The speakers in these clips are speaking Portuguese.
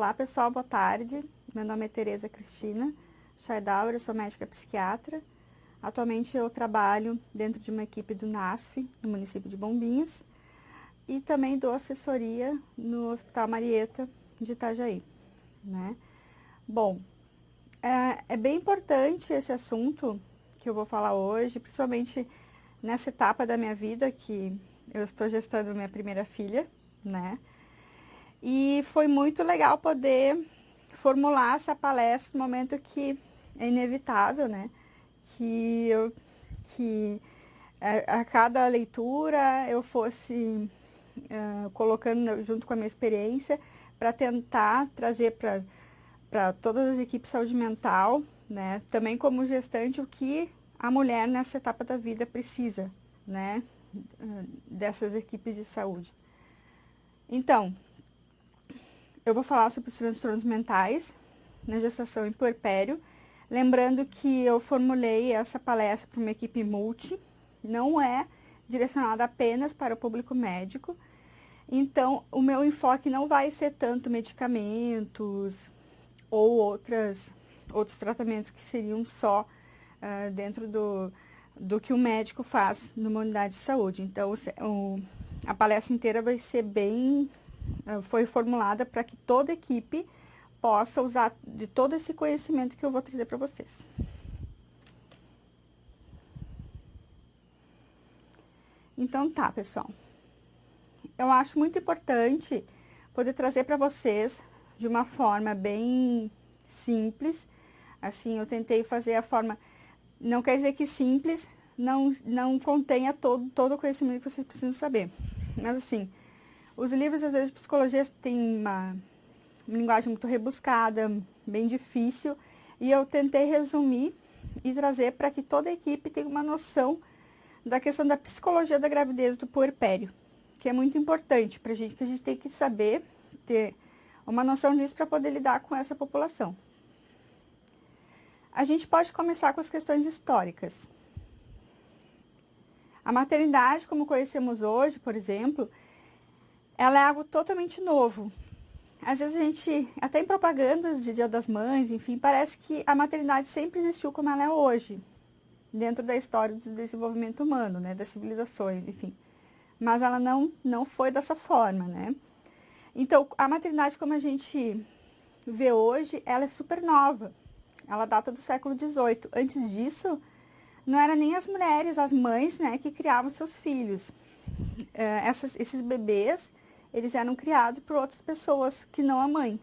Olá pessoal, boa tarde. Meu nome é Tereza Cristina Scheidauer, eu sou médica psiquiatra. Atualmente eu trabalho dentro de uma equipe do NASF, no município de Bombinhas, e também dou assessoria no Hospital Marieta de Itajaí, né? Bom, é bem importante esse assunto que eu vou falar hoje, principalmente nessa etapa da minha vida que eu estou gestando minha primeira filha, né? E foi muito legal poder formular essa palestra no momento que é inevitável, né? Que a cada leitura eu fosse colocando junto com a minha experiência para tentar trazer para todas as equipes de saúde mental, né? Também como gestante, o que a mulher nessa etapa da vida precisa, né? Dessas equipes de saúde. Então, eu vou falar sobre os transtornos mentais na gestação e puerpério. Lembrando que eu formulei essa palestra para uma equipe multi, não é direcionada apenas para o público médico. Então, o meu enfoque não vai ser tanto medicamentos ou outros tratamentos que seriam só dentro do que o médico faz numa unidade de saúde. Então, a palestra inteira vai ser foi formulada para que toda a equipe possa usar de todo esse conhecimento que eu vou trazer para vocês. Então tá, pessoal. Eu acho muito importante poder trazer para vocês de uma forma bem simples. Assim, eu tentei fazer a forma... Não quer dizer que simples não contenha todo o conhecimento que vocês precisam saber. Mas assim, os livros, às vezes, de psicologia têm uma linguagem muito rebuscada, bem difícil, e eu tentei resumir e trazer para que toda a equipe tenha uma noção da questão da psicologia da gravidez do puerpério, que é muito importante para a gente, que a gente tem que saber ter uma noção disso para poder lidar com essa população. A gente pode começar com as questões históricas. A maternidade, como conhecemos hoje, por exemplo, ela é algo totalmente novo. Às vezes a gente, até em propagandas de Dia das Mães, enfim, parece que a maternidade sempre existiu como ela é hoje, dentro da história do desenvolvimento humano, né, das civilizações, enfim. Mas ela não foi dessa forma, né? Então, a maternidade como a gente vê hoje, ela é super nova. Ela data do século XVIII. Antes disso, não era nem as mulheres, as mães, né, que criavam seus filhos. Esses bebês, eles eram criados por outras pessoas que não a mãe.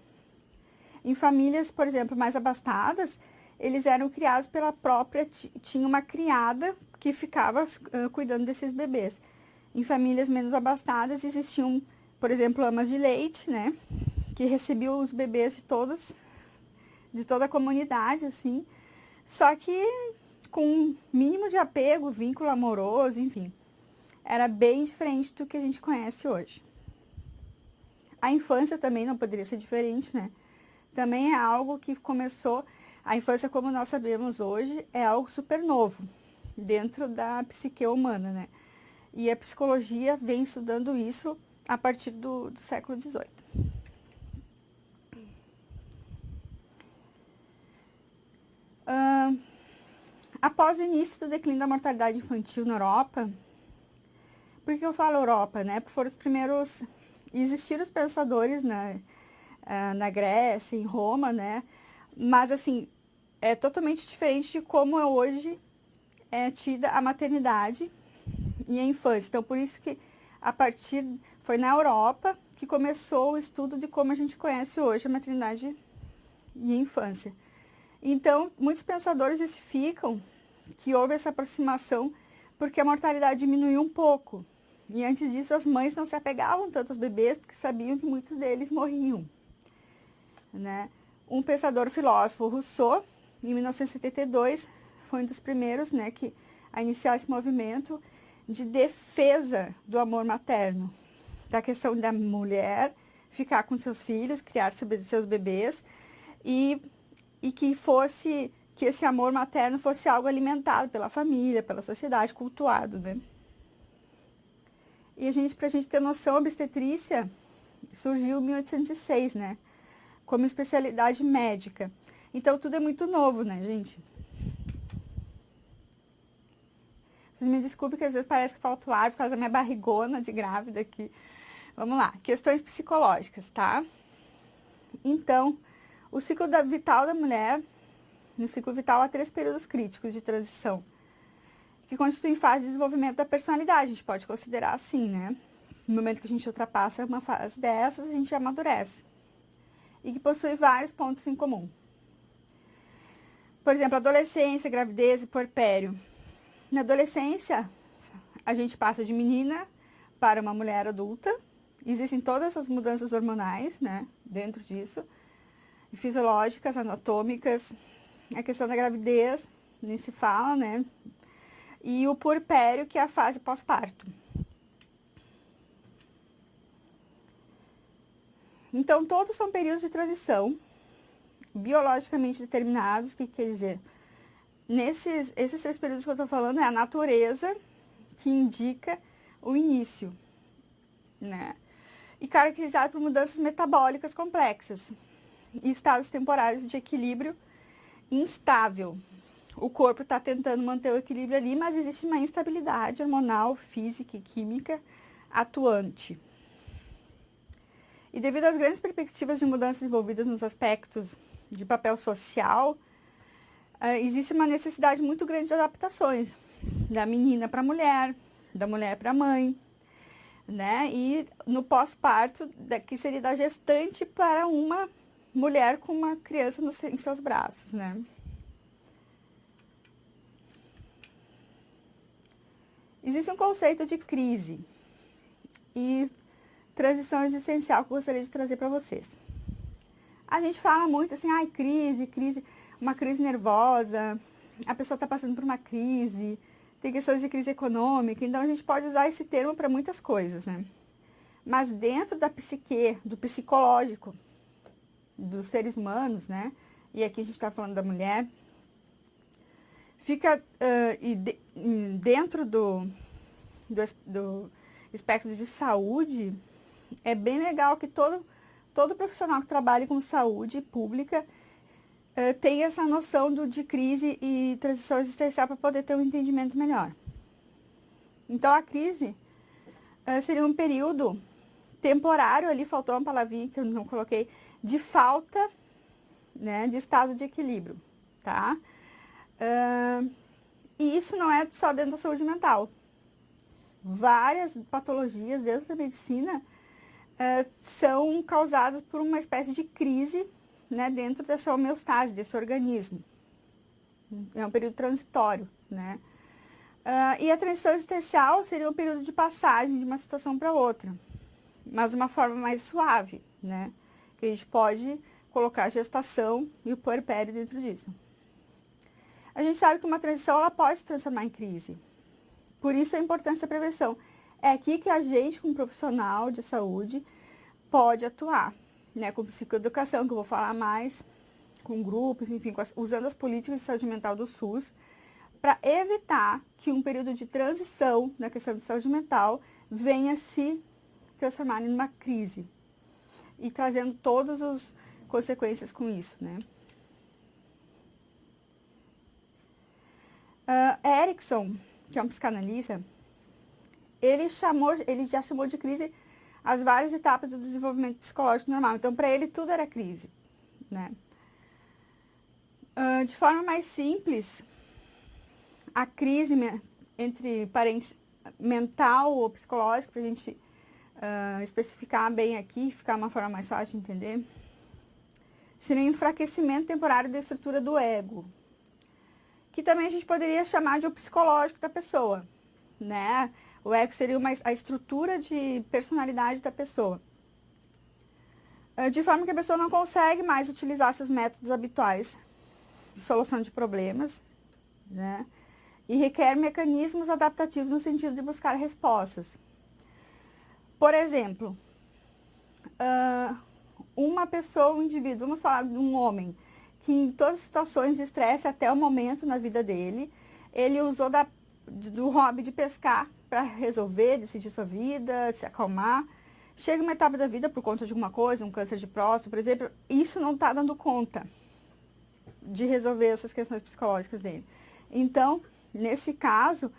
Em famílias, por exemplo, mais abastadas, eles eram criados pela própria... Tinha uma criada que ficava cuidando desses bebês. Em famílias menos abastadas, existiam, por exemplo, amas de leite, né? Que recebiam os bebês de toda a comunidade, assim. Só que com um mínimo de apego, vínculo amoroso, enfim. Era bem diferente do que a gente conhece hoje. A infância também não poderia ser diferente, né? Também é algo que começou... A infância, como nós sabemos hoje, é algo super novo dentro da psique humana, né? E a psicologia vem estudando isso a partir do século XVIII. Após o início do declínio da mortalidade infantil na Europa... Por que eu falo Europa, né? Porque foram os primeiros... Existiram os pensadores na Grécia, em Roma, né? Mas, assim, é totalmente diferente de como hoje é tida a maternidade e a infância. Então, por isso que foi na Europa que começou o estudo de como a gente conhece hoje a maternidade e a infância. Então, muitos pensadores justificam que houve essa aproximação porque a mortalidade diminuiu um pouco. E antes disso, as mães não se apegavam tanto aos bebês porque sabiam que muitos deles morriam, né? Um pensador filósofo, Rousseau, em 1972, foi um dos primeiros, né, a iniciar esse movimento de defesa do amor materno, da questão da mulher ficar com seus filhos, criar seus bebês e que esse amor materno fosse algo alimentado pela família, pela sociedade, cultuado, né? E pra gente ter noção, a obstetrícia surgiu em 1806, né? como especialidade médica. Então, tudo é muito novo, né, gente? Vocês me desculpem que às vezes parece que falta o ar por causa da minha barrigona de grávida aqui. Vamos lá, questões psicológicas, tá? Então, o ciclo vital da mulher, no ciclo vital há 3 períodos críticos de transição, que constituem fase de desenvolvimento da personalidade, a gente pode considerar assim, né? No momento que a gente ultrapassa uma fase dessas, a gente amadurece. E que possui vários pontos em comum. Por exemplo, adolescência, gravidez e puerpério. Na adolescência, a gente passa de menina para uma mulher adulta. Existem todas as mudanças hormonais, né, dentro disso, fisiológicas, anatômicas. A questão da gravidez, nem se fala, né? E o puerpério, que é a fase pós-parto. Então, todos são períodos de transição, biologicamente determinados, que quer dizer, esses 3 períodos que eu estou falando é a natureza que indica o início, né? E caracterizado por mudanças metabólicas complexas e estados temporários de equilíbrio instável. O corpo está tentando manter o equilíbrio ali, mas existe uma instabilidade hormonal, física e química atuante. E devido às grandes perspectivas de mudanças envolvidas nos aspectos de papel social, existe uma necessidade muito grande de adaptações, da menina para a mulher, da mulher para a mãe, né? E no pós-parto, que seria da gestante para uma mulher com uma criança em seus braços, né? Existe um conceito de crise e transição existencial que eu gostaria de trazer para vocês. A gente fala muito assim, ai, crise, uma crise nervosa, a pessoa está passando por uma crise, tem questões de crise econômica, então a gente pode usar esse termo para muitas coisas, né? Mas dentro da psique, do psicológico dos seres humanos, né? E aqui a gente está falando da mulher, fica dentro do espectro de saúde, é bem legal que todo profissional que trabalha com saúde pública tem essa noção de crise e transição existencial para poder ter um entendimento melhor. Então, a crise seria um período temporário, ali faltou uma palavrinha que eu não coloquei, de falta, né, de estado de equilíbrio, tá? E isso não é só dentro da saúde mental. Várias patologias dentro da medicina são causadas por uma espécie de crise, né, dentro dessa homeostase, desse organismo. É um período transitório, né? E a transição existencial seria um período de passagem de uma situação para outra, mas de uma forma mais suave, né? Que a gente pode colocar a gestação e o puerpério dentro disso. A gente sabe que uma transição ela pode se transformar em crise. Por isso a importância da prevenção. É aqui que a gente, como profissional de saúde, pode atuar, né? Com psicoeducação, que eu vou falar mais, com grupos, enfim, usando as políticas de saúde mental do SUS, para evitar que um período de transição na questão de saúde mental venha se transformar em uma crise e trazendo todas as consequências com isso, né? Erickson, que é um psicanalista, ele já chamou de crise as várias etapas do desenvolvimento psicológico normal. Então, para ele, tudo era crise, né? De forma mais simples, a crise entre parentes mental ou psicológica, para a gente especificar bem aqui, ficar uma forma mais fácil de entender, seria um enfraquecimento temporário da estrutura do ego, que também a gente poderia chamar de o psicológico da pessoa, né? O ego seria a estrutura de personalidade da pessoa. De forma que a pessoa não consegue mais utilizar seus métodos habituais de solução de problemas, né? E requer mecanismos adaptativos no sentido de buscar respostas. Por exemplo, uma pessoa, um indivíduo, vamos falar de um homem, que em todas as situações de estresse até o momento na vida dele, ele usou do hobby de pescar para resolver, decidir sua vida, se acalmar. chega uma etapa da vida por conta de alguma coisa, um câncer de próstata, por exemplo, isso não está dando conta de resolver essas questões psicológicas dele. Então, nesse caso,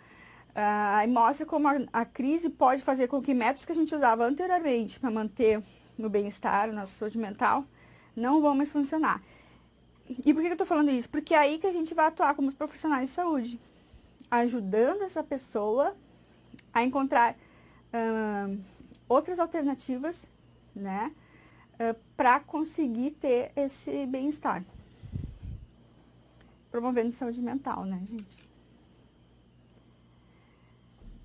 aí mostra como a crise pode fazer com que métodos que a gente usava anteriormente para manter o bem-estar, a nossa saúde mental, não vão mais funcionar. E por que eu estou falando isso? Porque é aí que a gente vai atuar como os profissionais de saúde, ajudando essa pessoa a encontrar outras alternativas, né, para conseguir ter esse bem-estar. Promovendo saúde mental, né, gente?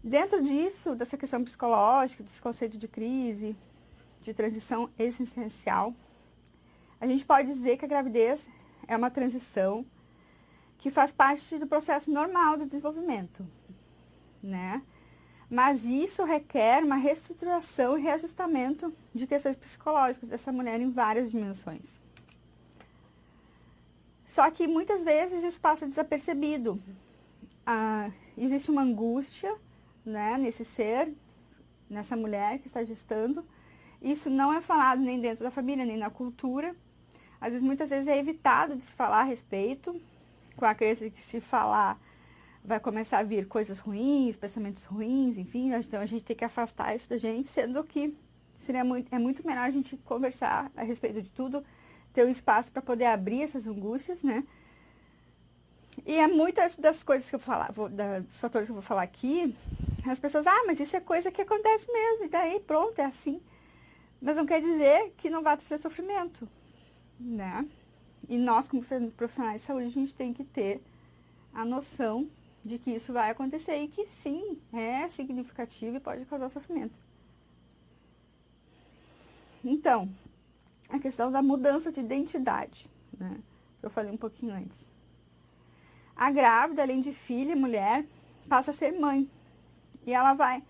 Dentro disso, dessa questão psicológica, desse conceito de crise, de transição existencial, a gente pode dizer que a gravidez é uma transição que faz parte do processo normal do desenvolvimento, né? Mas isso requer uma reestruturação e reajustamento de questões psicológicas dessa mulher em várias dimensões. Só que muitas vezes isso passa desapercebido. Existe uma angústia, né, nesse ser, nessa mulher que está gestando. Isso não é falado nem dentro da família, nem na cultura. Às vezes, muitas vezes é evitado de se falar a respeito, com a crença que se falar vai começar a vir coisas ruins, pensamentos ruins, enfim. Então a gente tem que afastar isso da gente, sendo que é muito melhor a gente conversar a respeito de tudo, ter um espaço para poder abrir essas angústias, né? E é muitas das coisas que eu vou falar, dos fatores que eu vou falar aqui, as pessoas, mas isso é coisa que acontece mesmo, e daí pronto, é assim. Mas não quer dizer que não vai trazer sofrimento, né? E nós, como profissionais de saúde, a gente tem que ter a noção de que isso vai acontecer e que sim, é significativo e pode causar sofrimento. Então, a questão da mudança de identidade, né? Eu falei um pouquinho antes. A grávida, além de filha e mulher, passa a ser mãe. E ela vai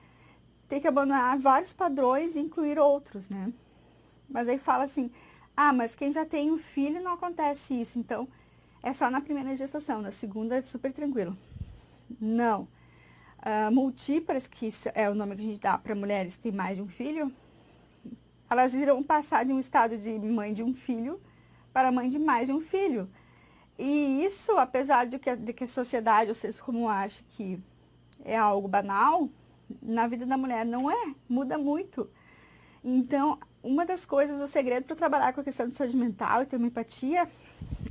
ter que abandonar vários padrões e incluir outros, né? Mas aí fala assim, mas quem já tem um filho não acontece isso, então é só na primeira gestação, na segunda é super tranquilo. Não. Multíparas, que é o nome que a gente dá para mulheres que têm mais de um filho, elas irão passar de um estado de mãe de um filho para mãe de mais de um filho. E isso, apesar de que a sociedade, ou seja, como acha que é algo banal, na vida da mulher não é, muda muito. Então, uma das coisas, o segredo para trabalhar com a questão de saúde mental e ter uma empatia,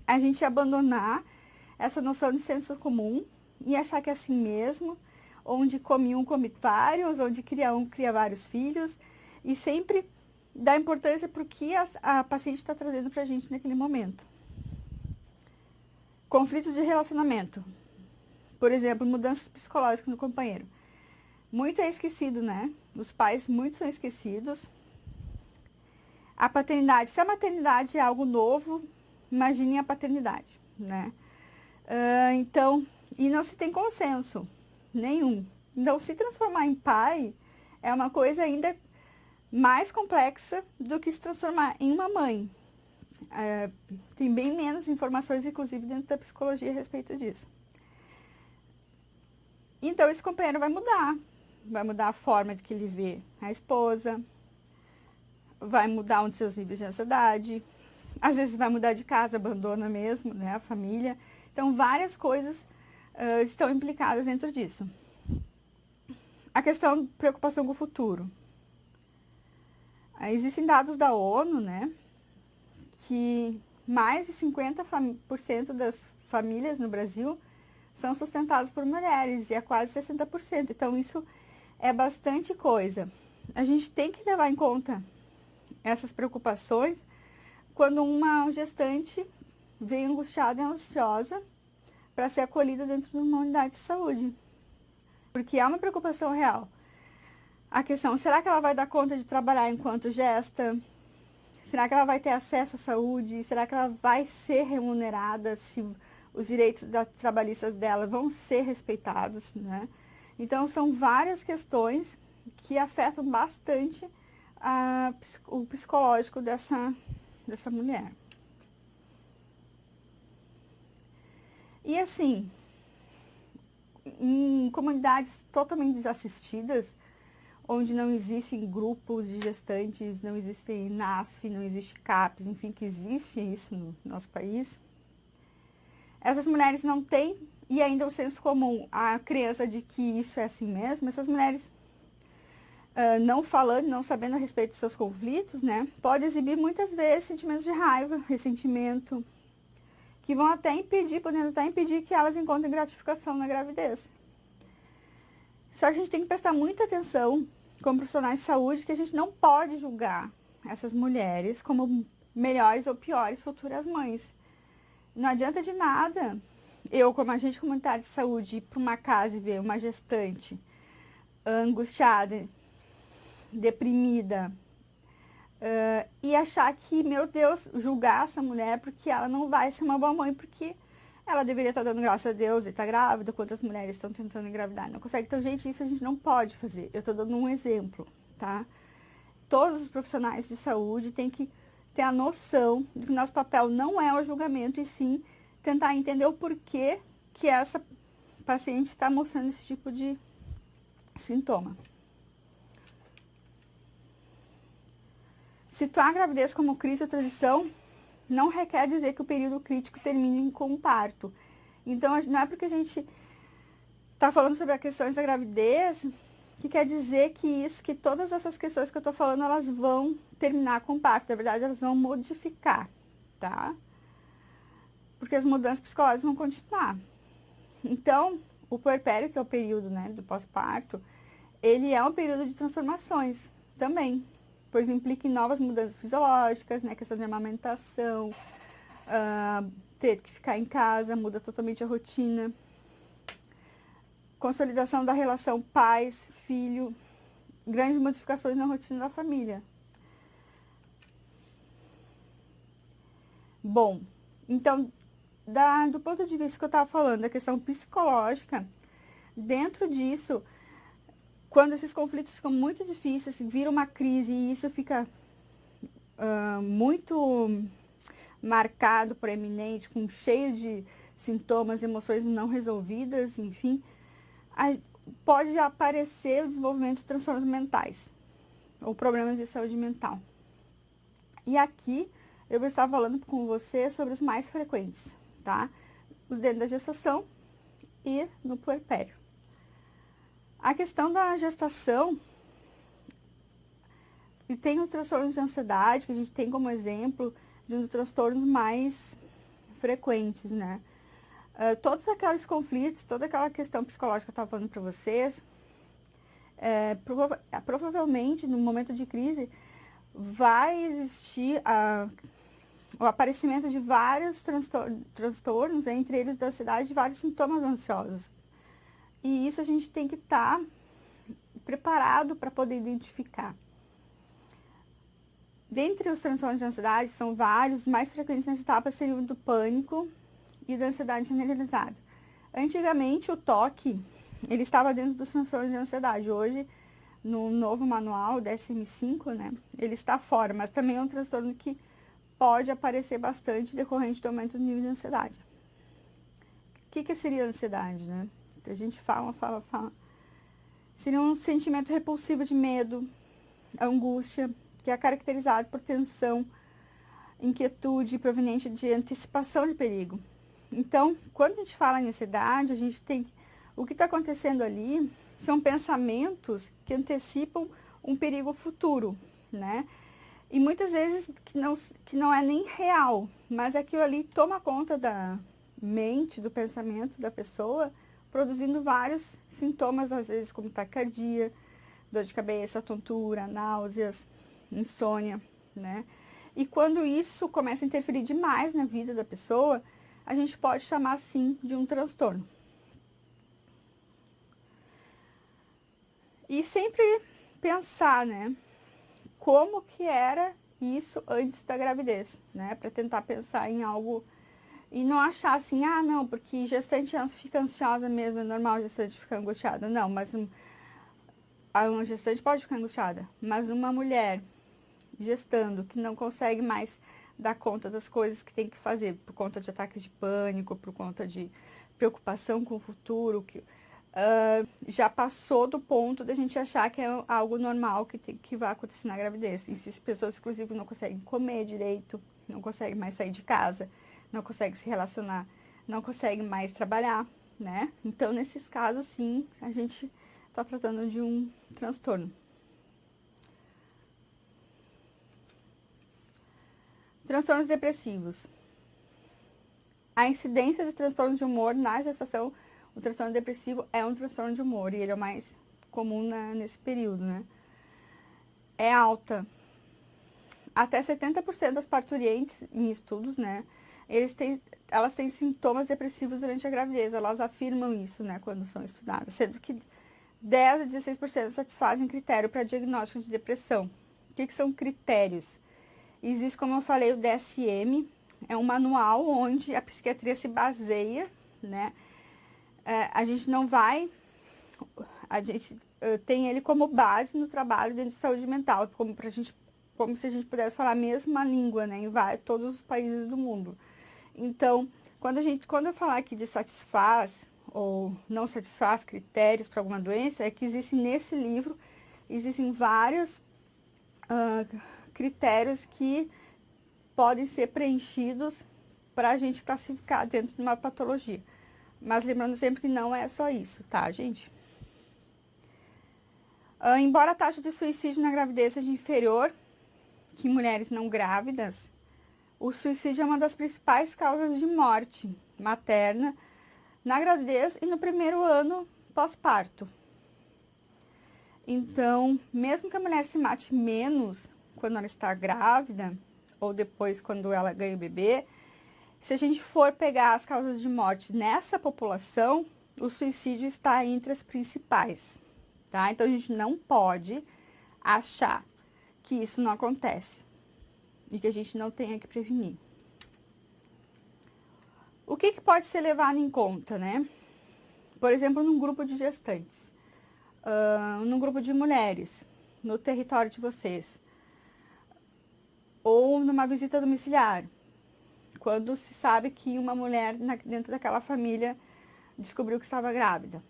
é a gente abandonar essa noção de senso comum e achar que é assim mesmo, onde come um, come vários, onde cria um, cria vários filhos, e sempre dar importância para o que a paciente está trazendo para a gente naquele momento. Conflitos de relacionamento. Por exemplo, mudanças psicológicas no companheiro. Muito é esquecido, né? Os pais, muitos são esquecidos. A paternidade. Se a maternidade é algo novo, imagine a paternidade, né? Então, e não se tem consenso nenhum. Então, se transformar em pai é uma coisa ainda mais complexa do que se transformar em uma mãe. Tem bem menos informações, inclusive, dentro da psicologia a respeito disso. Então, esse companheiro vai mudar a forma de que ele vê a esposa, vai mudar um dos seus níveis de ansiedade, às vezes vai mudar de casa, abandona mesmo, né, a família. Então, várias coisas estão implicadas dentro disso. A questão de preocupação com o futuro. Existem dados da ONU, né, que mais de 50% das famílias no Brasil são sustentadas por mulheres, e é quase 60%. Então, isso é bastante coisa. A gente tem que levar em conta essas preocupações quando uma gestante vem angustiada e ansiosa para ser acolhida dentro de uma unidade de saúde. Porque é uma preocupação real. A questão, será que ela vai dar conta de trabalhar enquanto gesta? Será que ela vai ter acesso à saúde? Será que ela vai ser remunerada? Se os direitos trabalhistas dela vão ser respeitados, né? Então, são várias questões que afetam bastante o psicológico dessa mulher. E assim, em comunidades totalmente desassistidas, onde não existem grupos de gestantes, não existem NASF, não existe CAPES, enfim, que existe isso no nosso país. Essas mulheres não têm, e ainda o senso comum, a crença de que isso é assim mesmo, essas mulheres não falando, não sabendo a respeito dos seus conflitos, né, pode exibir muitas vezes sentimentos de raiva, ressentimento, que vão até impedir, podendo até impedir que elas encontrem gratificação na gravidez. Só que a gente tem que prestar muita atenção, como profissionais de saúde, que a gente não pode julgar essas mulheres como melhores ou piores futuras mães. Não adianta de nada eu, como agente comunitário de saúde, ir para uma casa e ver uma gestante angustiada, deprimida, e achar que, meu Deus, julgar essa mulher porque ela não vai ser uma boa mãe, porque ela deveria estar dando graças a Deus e estar grávida, quantas mulheres estão tentando engravidar, não consegue. Então, gente, isso a gente não pode fazer. Eu estou dando um exemplo, tá? Todos os profissionais de saúde têm que ter a noção de que nosso papel não é o julgamento, e sim tentar entender o porquê que essa paciente está mostrando esse tipo de sintoma. Situar a gravidez como crise ou transição não requer dizer que o período crítico termine com o parto. Então, não é porque a gente está falando sobre as questões da gravidez que quer dizer que todas essas questões que eu estou falando, elas vão terminar com o parto. Na verdade, elas vão modificar, tá? Porque as mudanças psicológicas vão continuar. Então, o puerpério, que é o período, né, do pós-parto, ele é um período de transformações também, pois implica em novas mudanças fisiológicas, né, questão de amamentação, ter que ficar em casa, muda totalmente a rotina, consolidação da relação pais-filho, grandes modificações na rotina da família. Bom, então, do ponto de vista que eu estava falando, da questão psicológica, dentro disso, quando esses conflitos ficam muito difíceis, vira uma crise e isso fica muito marcado, proeminente, cheio de sintomas, emoções não resolvidas, enfim, pode aparecer o desenvolvimento de transtornos mentais ou problemas de saúde mental. E aqui eu vou estar falando com você sobre os mais frequentes, tá? Os dentro da gestação e no puerpério. A questão da gestação, e tem os transtornos de ansiedade, que a gente tem como exemplo de um dos transtornos mais frequentes, né? Todos aqueles conflitos, toda aquela questão psicológica que eu estava falando para vocês, provavelmente no momento de crise vai existir o aparecimento de vários transtornos, entre eles da ansiedade, de vários sintomas ansiosos. E isso a gente tem que estar preparado para poder identificar. Dentre os transtornos de ansiedade, são vários, os mais frequentes nessa etapa seriam o do pânico e o da ansiedade generalizada. Antigamente, o TOC, ele estava dentro dos transtornos de ansiedade. Hoje, no novo manual, DSM-5, né, ele está fora, mas também é um transtorno que pode aparecer bastante decorrente do aumento do nível de ansiedade. O que seria ansiedade, né? A gente fala. Seria um sentimento repulsivo de medo, angústia, que é caracterizado por tensão, inquietude proveniente de antecipação de perigo. Então, quando a gente fala em ansiedade, a gente tem... O que está acontecendo ali são pensamentos que antecipam um perigo futuro, né? E muitas vezes que não é nem real, mas aquilo ali toma conta da mente, do pensamento da pessoa, produzindo vários sintomas, às vezes como taquicardia, dor de cabeça, tontura, náuseas, insônia, né? E quando isso começa a interferir demais na vida da pessoa, a gente pode chamar, sim, de um transtorno. E sempre pensar, né, como que era isso antes da gravidez, né, para tentar pensar em algo e não achar assim, ah, não, porque gestante fica ansiosa mesmo, é normal a gestante ficar angustiada. Não, mas uma gestante pode ficar angustiada, mas uma mulher gestando que não consegue mais dar conta das coisas que tem que fazer, por conta de ataques de pânico, por conta de preocupação com o futuro, já passou do ponto da gente achar que é algo normal que vai acontecer na gravidez. E se as pessoas, inclusive, não conseguem comer direito, não conseguem mais sair de casa, não conseguem se relacionar, não conseguem mais trabalhar, né? Então, nesses casos, sim, a gente está tratando de um transtorno. Transtornos depressivos. A incidência de transtornos de humor na gestação, o transtorno depressivo é um transtorno de humor e ele é o mais comum nesse período, né? É alta. Até 70% das parturientes em estudos, né? Elas têm sintomas depressivos durante a gravidez, elas afirmam isso, né, quando são estudadas, sendo que 10 a 16% satisfazem critério para diagnóstico de depressão. O que são critérios? Existe, como eu falei, o DSM, é um manual onde a psiquiatria se baseia, né? A gente não vai, a gente tem ele como base no trabalho dentro de saúde mental, como se a gente pudesse falar a mesma língua, né, em todos os países do mundo. Então, quando eu falar aqui de satisfaz ou não satisfaz critérios para alguma doença, é que existe nesse livro, existem vários critérios que podem ser preenchidos para a gente classificar dentro de uma patologia. Mas lembrando sempre que não é só isso, tá, gente? Embora a taxa de suicídio na gravidez seja inferior que em mulheres não grávidas, o suicídio é uma das principais causas de morte materna na gravidez e no primeiro ano pós-parto. Então, mesmo que a mulher se mate menos quando ela está grávida, ou depois quando ela ganha o bebê, se a gente for pegar as causas de morte nessa população, o suicídio está entre as principais, tá? Então, a gente não pode achar que isso não acontece e que a gente não tenha que prevenir. O que pode ser levado em conta, né? Por exemplo, num grupo de gestantes, num grupo de mulheres, no território de vocês, ou numa visita domiciliar, quando se sabe que uma mulher dentro daquela família descobriu que estava grávida.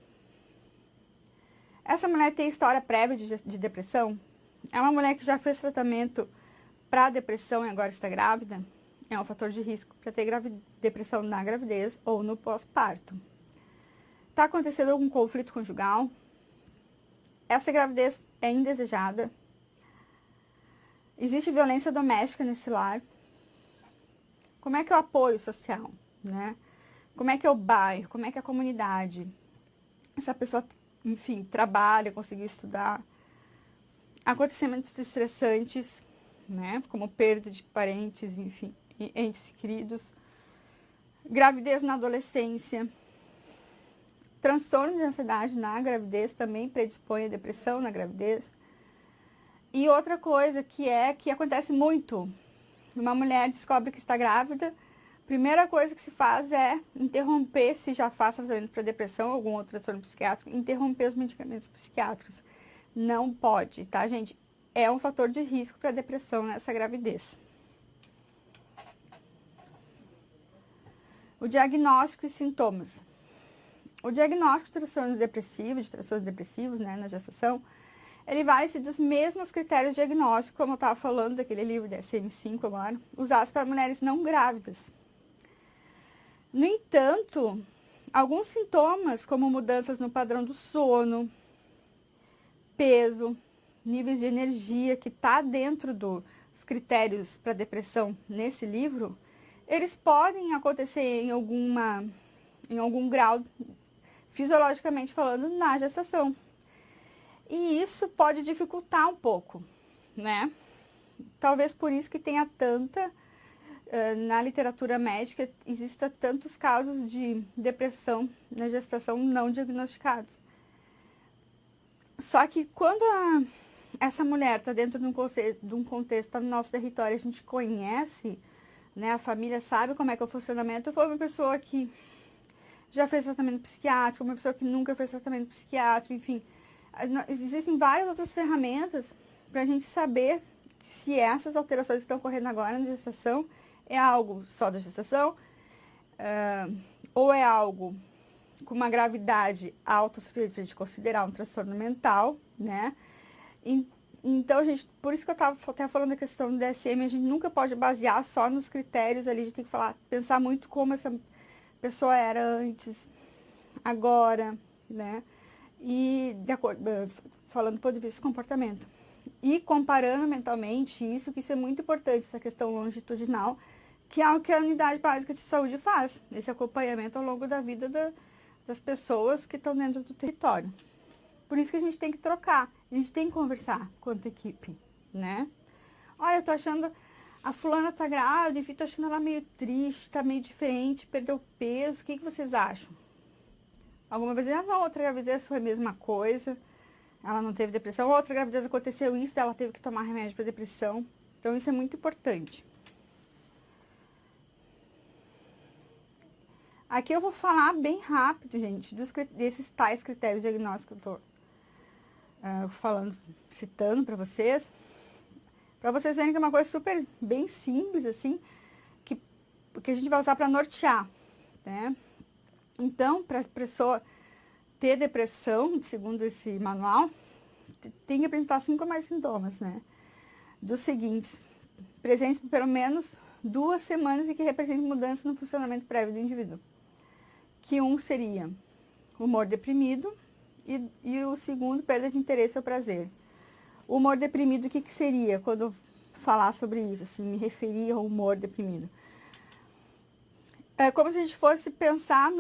Essa mulher tem história prévia de depressão? É uma mulher que já fez tratamento para depressão e agora está grávida? É um fator de risco para ter depressão na gravidez ou no pós-parto. Está acontecendo algum conflito conjugal? Essa gravidez é indesejada? Existe violência doméstica nesse lar? Como é que é o apoio social, né? Como é que é o bairro? Como é que é a comunidade? Essa pessoa, enfim, trabalha, conseguiu estudar. Acontecimentos estressantes, né? Como perda de parentes, enfim, entes queridos. Gravidez na adolescência. Transtorno de ansiedade na gravidez também predispõe a depressão na gravidez. E outra coisa que acontece muito, uma mulher descobre que está grávida, primeira coisa que se faz é interromper, se já faz tratamento para depressão ou algum outro transtorno psiquiátrico, interromper os medicamentos psiquiátricos. Não pode, tá, gente? É um fator de risco para depressão nessa gravidez. O diagnóstico e sintomas. O diagnóstico de transtornos depressivos, né, na gestação, ele vai ser dos mesmos critérios diagnósticos, como eu estava falando daquele livro DSM-5 agora, usados para mulheres não grávidas. No entanto, alguns sintomas, como mudanças no padrão do sono, peso, níveis de energia, que está dentro dos critérios para depressão nesse livro, eles podem acontecer em algum grau, fisiologicamente falando, na gestação. E isso pode dificultar um pouco, né? Talvez por isso que tenha na literatura médica, exista tantos casos de depressão na gestação não diagnosticados. Só que quando essa mulher está dentro de um contexto, está no nosso território, a gente conhece, né, a família sabe como é que é o funcionamento, foi uma pessoa que já fez tratamento psiquiátrico, uma pessoa que nunca fez tratamento psiquiátrico, enfim. Existem várias outras ferramentas para a gente saber se essas alterações que estão ocorrendo agora na gestação é algo só da gestação, ou é algo com uma gravidade alta o suficiente para a gente considerar um transtorno mental, né? Então, por isso que eu estava até falando da questão do DSM, a gente nunca pode basear só nos critérios ali, a gente tem que pensar muito como essa pessoa era antes, agora, né? E de acordo, falando do ponto de vista do comportamento. E comparando mentalmente isso é muito importante, essa questão longitudinal, que é o que a unidade básica de saúde faz, esse acompanhamento ao longo da vida das pessoas que estão dentro do território. Por isso que a gente tem que trocar, a gente tem que conversar quanto equipe, né? Olha, eu tô achando, a fulana tá grávida, enfim, tô achando ela meio triste, tá meio diferente, perdeu peso, o que vocês acham? Alguma vez, não, outra gravidez foi a mesma coisa, ela não teve depressão, outra gravidez aconteceu isso, ela teve que tomar remédio para depressão. Então, isso é muito importante. Aqui eu vou falar bem rápido, gente, desses tais critérios diagnósticos que eu tô citando para vocês verem que é uma coisa super, bem simples, assim, que a gente vai usar para nortear, né? Então, para a pessoa ter depressão, segundo esse manual, tem que apresentar 5 ou mais sintomas, né? Dos seguintes, presentes por pelo menos 2 semanas e que representem mudança no funcionamento prévio do indivíduo. Que um seria humor deprimido e o segundo, perda de interesse ou prazer. O humor deprimido, o que seria quando eu falar sobre isso, assim, me referir ao humor deprimido? É como se a gente fosse pensar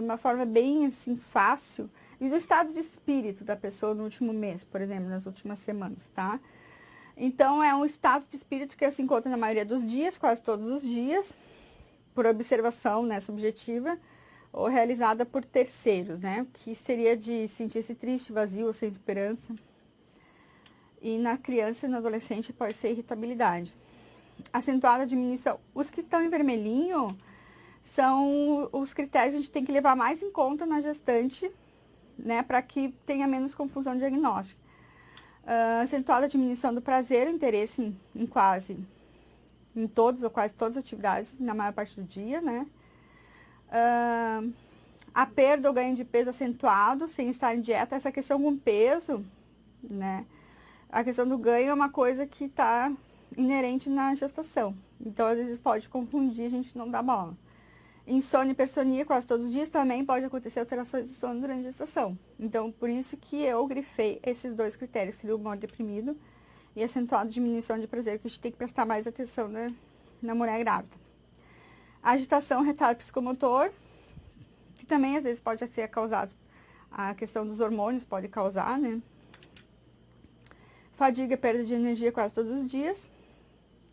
uma forma bem assim fácil e do estado de espírito da pessoa no último mês, por exemplo, nas últimas semanas, tá? Então, é um estado de espírito que se encontra na maioria dos dias, quase todos os dias, por observação, né, subjetiva, ou realizada por terceiros, né? Que seria de sentir-se triste, vazio ou sem esperança. E na criança e no adolescente pode ser irritabilidade. Acentuada diminuição. Os que estão em vermelhinho são os critérios que a gente tem que levar mais em conta na gestante, né? Para que tenha menos confusão diagnóstica. Acentuada diminuição do prazer, o interesse em todas ou quase todas as atividades, na maior parte do dia, né? A perda ou ganho de peso acentuado, sem estar em dieta, essa questão com peso, né? A questão do ganho é uma coisa que está inerente na gestação. Então, às vezes pode confundir, a gente não dá bola. Insônia e hipersonia, quase todos os dias, também pode acontecer alterações de sono durante a gestação. Então, por isso que eu grifei esses 2 critérios, seria o humor deprimido e acentuado diminuição de prazer, que a gente tem que prestar mais atenção na mulher grávida. Agitação, retardo psicomotor, que também às vezes pode ser causado, a questão dos hormônios pode causar, né? Fadiga, perda de energia quase todos os dias,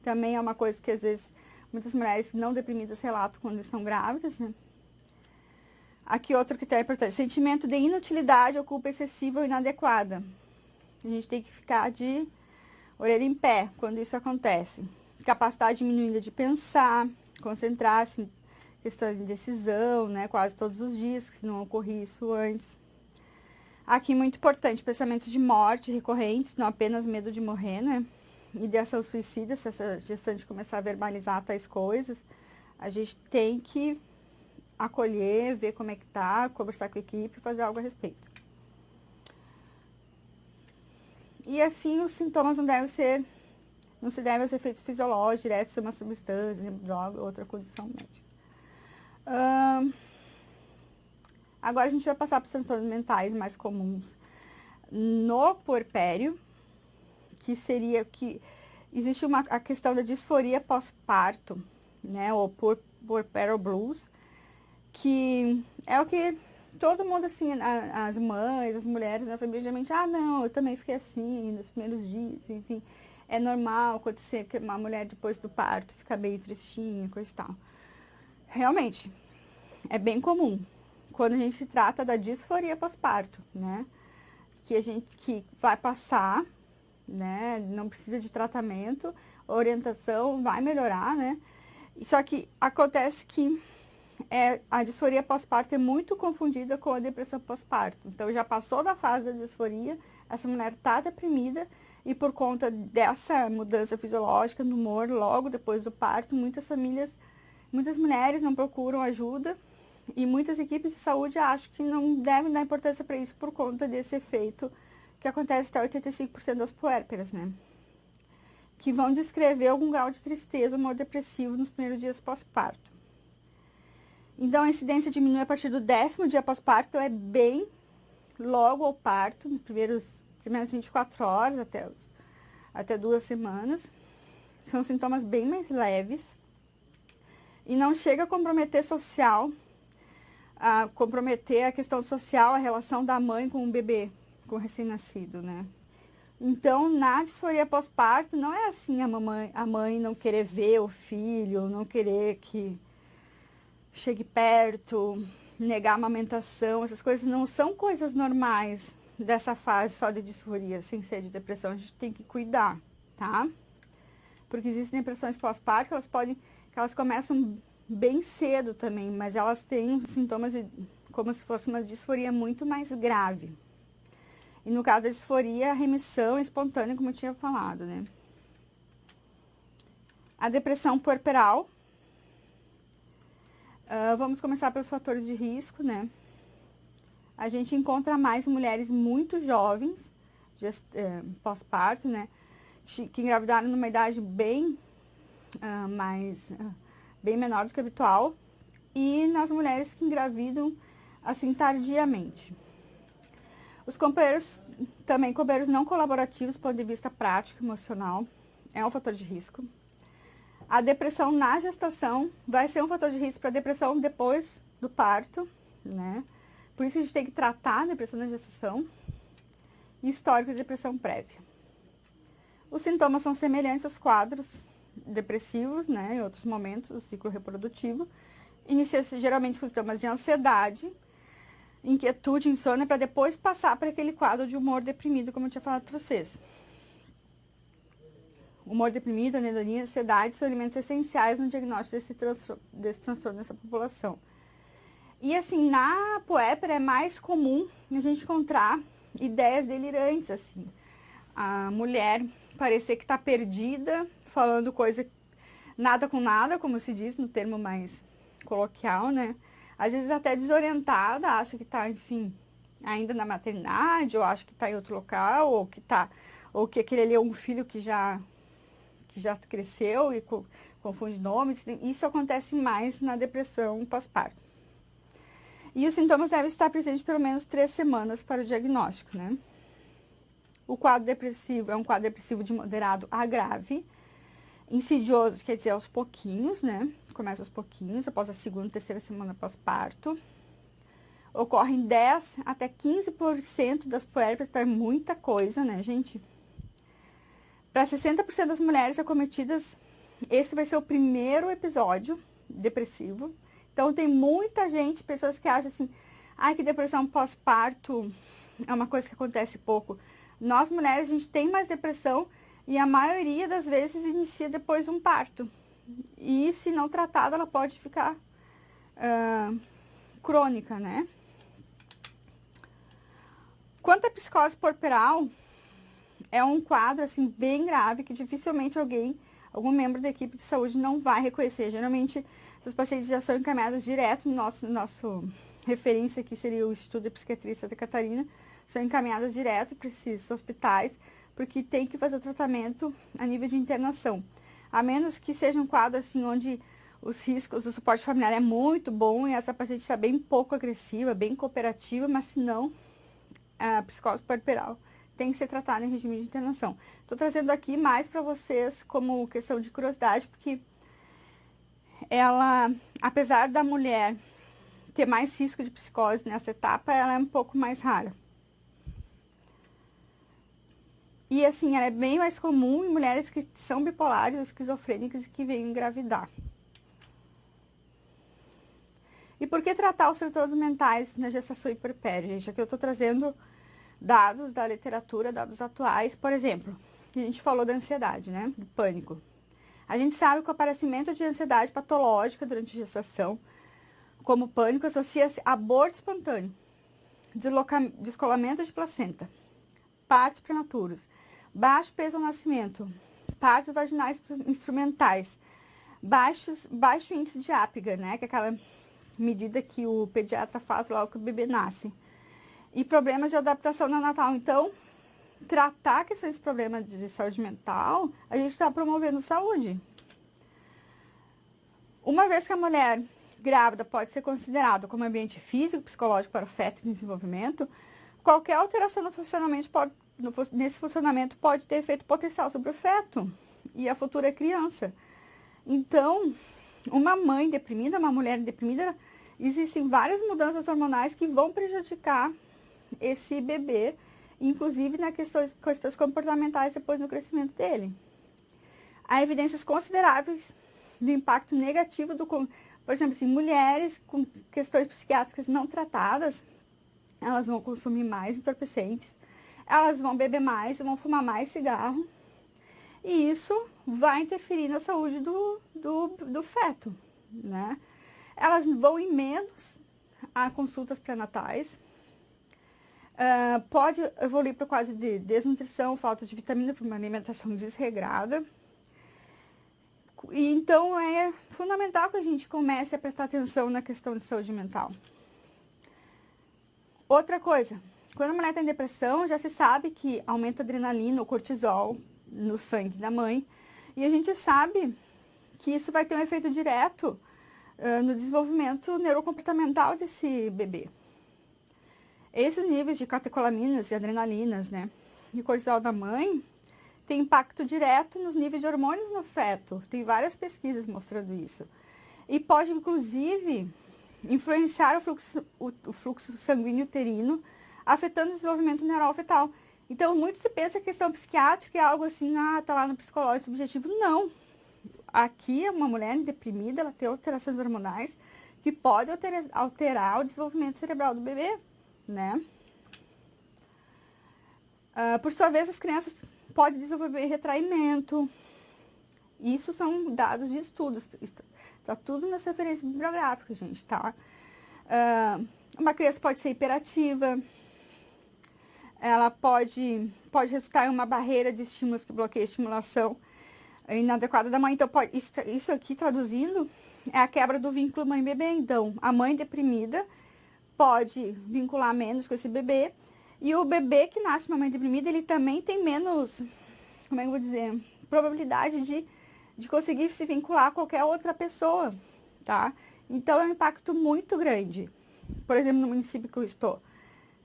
também é uma coisa que às vezes muitas mulheres não deprimidas relatam quando estão grávidas, né? Aqui outro critério importante, sentimento de inutilidade ou culpa excessiva ou inadequada. A gente tem que ficar de orelha em pé quando isso acontece. Capacidade diminuída de pensar, concentrar-se, questão de indecisão, né? Quase todos os dias, se não ocorria isso antes. Aqui, muito importante, pensamentos de morte recorrentes, não apenas medo de morrer, né? Ideação suicida, se essa gestante começar a verbalizar tais coisas, a gente tem que acolher, ver como é que tá, conversar com a equipe e fazer algo a respeito. E assim, os sintomas não se devem aos efeitos fisiológicos, diretos de uma substância, droga ou outra condição médica. Agora a gente vai passar para os transtornos mentais mais comuns no puerpério, que seria que existe a questão da disforia pós-parto, né, ou puerperal blues, que é o que todo mundo, assim, as mães, as mulheres na família, geralmente, não, eu também fiquei assim nos primeiros dias, enfim, é normal acontecer que uma mulher depois do parto fica bem tristinha, coisa e tal. Realmente, é bem comum quando a gente se trata da disforia pós-parto, né, que vai passar, né, não precisa de tratamento, orientação vai melhorar, né, só que acontece que a disforia pós-parto é muito confundida com a depressão pós-parto. Então, já passou da fase da disforia, essa mulher está deprimida e por conta dessa mudança fisiológica no humor, logo depois do parto, muitas famílias Muitas mulheres não procuram ajuda e muitas equipes de saúde acham que não devem dar importância para isso por conta desse efeito que acontece até 85% das puérperas, né? Que vão descrever algum grau de tristeza ou humor depressivo nos primeiros dias pós-parto. Então, a incidência diminui a partir do 10º dia pós-parto, é bem logo ao parto, nos primeiras 24 horas até 2 semanas. São sintomas bem mais leves e não chega a comprometer comprometer a questão social, a relação da mãe com o bebê, com o recém-nascido, né? Então, na disforia pós-parto, não é assim a mãe não querer ver o filho, não querer que chegue perto, negar a amamentação, essas coisas não são coisas normais dessa fase só de disforia, sem ser de depressão. A gente tem que cuidar, tá? Porque existem depressões pós-parto que elas começam bem cedo também, mas elas têm sintomas como se fosse uma disforia muito mais grave. E no caso da disforia, a remissão é espontânea, como eu tinha falado, né? A depressão puerperal. Vamos começar pelos fatores de risco, né? A gente encontra mais mulheres muito jovens, pós-parto, né? Que engravidaram numa idade bem menor do que habitual. E nas mulheres que engravidam, assim, tardiamente. Os companheiros não colaborativos, do ponto de vista prático e emocional, é um fator de risco. A depressão na gestação vai ser um fator de risco para a depressão depois do parto, né? Por isso a gente tem que tratar a depressão na gestação e histórico de depressão prévia. Os sintomas são semelhantes aos quadros depressivos, né? Em outros momentos do ciclo reprodutivo. Inicia-se geralmente com sintomas de ansiedade, inquietude, insônia, para depois passar para aquele quadro de humor deprimido, como eu tinha falado para vocês. Humor deprimido, anedonia, ansiedade são elementos essenciais no diagnóstico desse transtorno nessa população. E assim, na puérpera é mais comum a gente encontrar ideias delirantes, assim. A mulher parecer que está perdida, falando coisa nada com nada, como se diz no termo mais coloquial, né? Às vezes até desorientada, acha que está, enfim, ainda na maternidade, ou acha que está em outro local, ou que aquele ali é um filho que já cresceu e confunde nomes. Isso acontece mais na depressão pós-parto. E os sintomas devem estar presentes pelo menos 3 semanas para o diagnóstico, né? O quadro depressivo é um quadro depressivo de moderado a grave. Insidioso, quer dizer, aos pouquinhos, né? Começa aos pouquinhos, após a 2ª, 3ª semana pós-parto. Ocorre em 10 até 15% das puérperas, então é muita coisa, né, gente? Para 60% das mulheres acometidas, esse vai ser o primeiro episódio depressivo. Então, tem muita gente, pessoas que acham assim, que depressão pós-parto é uma coisa que acontece pouco. Nós, mulheres, a gente tem mais depressão e a maioria das vezes inicia depois de um parto. E, se não tratada, ela pode ficar crônica, né? Quanto à psicose puerperal, é um quadro, assim, bem grave, que dificilmente algum membro da equipe de saúde não vai reconhecer. Geralmente, essas pacientes já são encaminhadas direto no nosso referência, que seria o Instituto de Psiquiatria Santa Catarina, são encaminhadas direto para esses hospitais, porque tem que fazer o tratamento a nível de internação. A menos que seja um quadro, assim, onde os riscos, o suporte familiar é muito bom e essa paciente está bem pouco agressiva, bem cooperativa, mas se não, a psicose puerperal tem que ser tratada em regime de internação. Estou trazendo aqui mais para vocês como questão de curiosidade, porque ela, apesar da mulher ter mais risco de psicose nessa etapa, ela é um pouco mais rara. E assim, ela é bem mais comum em mulheres que são bipolares ou esquizofrênicas e que vêm engravidar. E por que tratar os transtornos mentais na gestação e puerpério, gente? Aqui eu estou trazendo dados da literatura, dados atuais. Por exemplo, a gente falou da ansiedade, né? Do pânico. A gente sabe que o aparecimento de ansiedade patológica durante a gestação, como pânico, associa-se a aborto espontâneo, descolamento de placenta, partos prematuros, baixo peso ao nascimento, partos vaginais instrumentais, baixo índice de Apgar, né? Que é aquela medida que o pediatra faz logo que o bebê nasce. E problemas de adaptação neonatal. Então, tratar questões de problemas de saúde mental, a gente está promovendo saúde. Uma vez que a mulher grávida pode ser considerada como ambiente físico e psicológico para o feto em desenvolvimento, qualquer alteração no funcionamento nesse funcionamento pode ter efeito potencial sobre o feto e a futura criança. Então, uma mãe deprimida, uma mulher deprimida, existem várias mudanças hormonais que vão prejudicar esse bebê, inclusive nas questões comportamentais depois no crescimento dele. Há evidências consideráveis do impacto negativo por exemplo, assim, mulheres com questões psiquiátricas não tratadas, elas vão consumir mais entorpecentes, elas vão beber mais, vão fumar mais cigarro, e isso vai interferir na saúde do feto, né? Elas vão ir menos a consultas pré-natais, pode evoluir para o quadro de desnutrição, falta de vitamina por uma alimentação desregrada. E então é fundamental que a gente comece a prestar atenção na questão de saúde mental. Outra coisa, quando a mulher está em depressão, já se sabe que aumenta a adrenalina, o cortisol no sangue da mãe, e a gente sabe que isso vai ter um efeito direto no desenvolvimento neurocomportamental desse bebê. Esses níveis de catecolaminas e adrenalinas, né, e cortisol da mãe, tem impacto direto nos níveis de hormônios no feto. Tem várias pesquisas mostrando isso. E pode, inclusive, influenciar o fluxo sanguíneo uterino, afetando o desenvolvimento neural fetal. Então, muito se pensa que a questão psiquiátrica é algo assim, tá lá no psicológico subjetivo. Não. Aqui, uma mulher deprimida, ela tem alterações hormonais que podem alterar o desenvolvimento cerebral do bebê, né? Por sua vez, as crianças podem desenvolver retraimento. Isso são dados de estudos. Está tudo nas referências bibliográficas, gente, tá? Uma criança pode ser hiperativa. Ela pode resultar em uma barreira de estímulos que bloqueia a estimulação inadequada da mãe. Então, isso aqui, traduzindo, é a quebra do vínculo mãe-bebê. Então, a mãe deprimida pode vincular menos com esse bebê. E o bebê que nasce com uma mãe deprimida, ele também tem menos, como é que eu vou dizer, probabilidade de conseguir se vincular a qualquer outra pessoa, tá? Então, é um impacto muito grande. Por exemplo, no município que eu estou,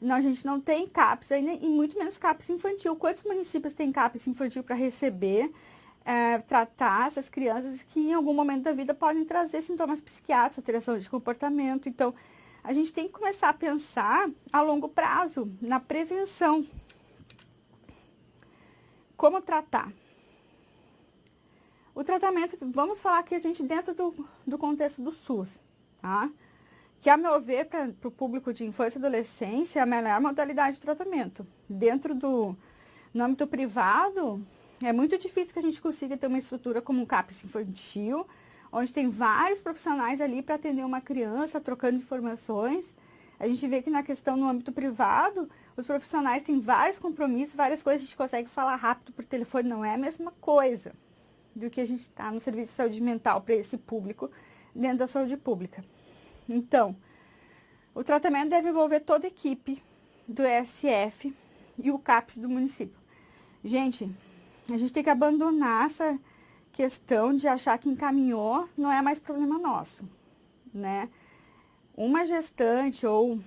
a gente não tem CAPS ainda, e muito menos CAPS infantil. Quantos municípios têm CAPS infantil para receber, tratar essas crianças que em algum momento da vida podem trazer sintomas psiquiátricos, alteração de comportamento? Então, a gente tem que começar a pensar a longo prazo na prevenção. Como tratar? O tratamento, vamos falar aqui a gente dentro do contexto do SUS, tá? Que, a meu ver, para o público de infância e adolescência, é a melhor modalidade de tratamento. No âmbito privado, é muito difícil que a gente consiga ter uma estrutura como um CAPS infantil, onde tem vários profissionais ali para atender uma criança, trocando informações. A gente vê que na questão no âmbito privado, os profissionais têm vários compromissos, várias coisas, a gente consegue falar rápido por telefone, não é a mesma coisa do que a gente está no serviço de saúde mental para esse público, dentro da saúde pública. Então, o tratamento deve envolver toda a equipe do ESF e o CAPS do município. Gente, a gente tem que abandonar essa questão de achar que encaminhou não é mais problema nosso, né? Uma gestante ou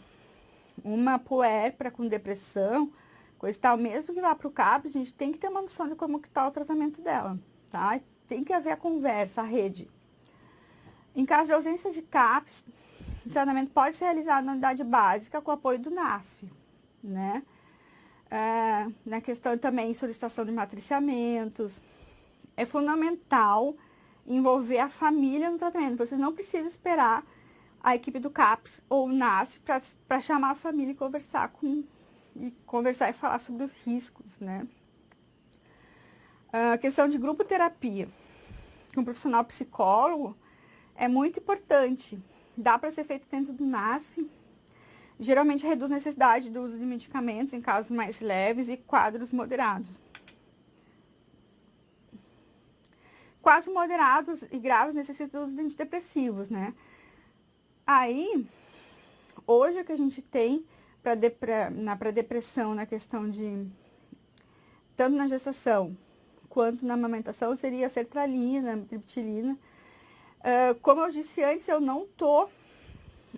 uma puérpera com depressão, coisa e tal, mesmo que vá para o CAPS, a gente tem que ter uma noção de como que está o tratamento dela, tá? Tem que haver a conversa, a rede. Em caso de ausência de CAPS, o tratamento pode ser realizado na unidade básica com apoio do NASF, né? Na questão também solicitação de matriciamentos. É fundamental envolver a família no tratamento. Vocês não precisam esperar a equipe do CAPS ou o NASF para chamar a família e conversar e falar sobre os riscos, né? A questão de grupo terapia com um profissional psicólogo é muito importante. Dá para ser feito dentro do NASF. Geralmente reduz a necessidade do uso de medicamentos em casos mais leves e quadros moderados. quase moderados e graves necessitam de antidepressivos, né? Aí, hoje o que a gente tem para depressão na questão de, tanto na gestação quanto na amamentação, seria a sertralina, a triptilina. Como eu disse antes,